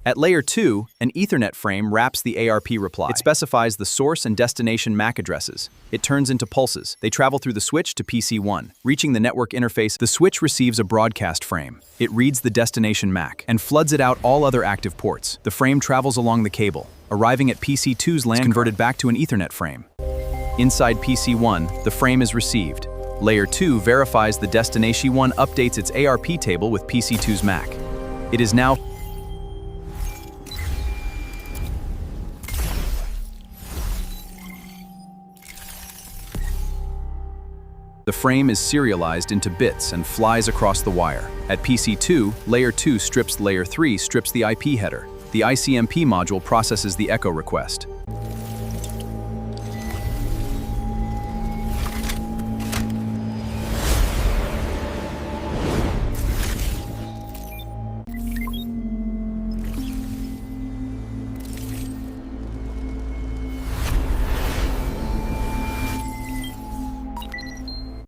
At layer 2, an Ethernet frame wraps the ARP reply. It specifies the source and destination MAC addresses. It turns into pulses. They travel through the switch to PC1. Reaching the network interface, the switch receives a broadcast frame. It reads the destination MAC and floods it out all other active ports. The frame travels along the cable, arriving at PC2's LAN, converted back to an Ethernet frame. Inside PC1, the frame is received. Layer 2 verifies the destination 1 updates its ARP table with PC2's MAC. It is now the frame is serialized into bits and flies across the wire. At PC2, Layer 2 strips Layer 3 strips the IP header. The Icmp module processes the echo request.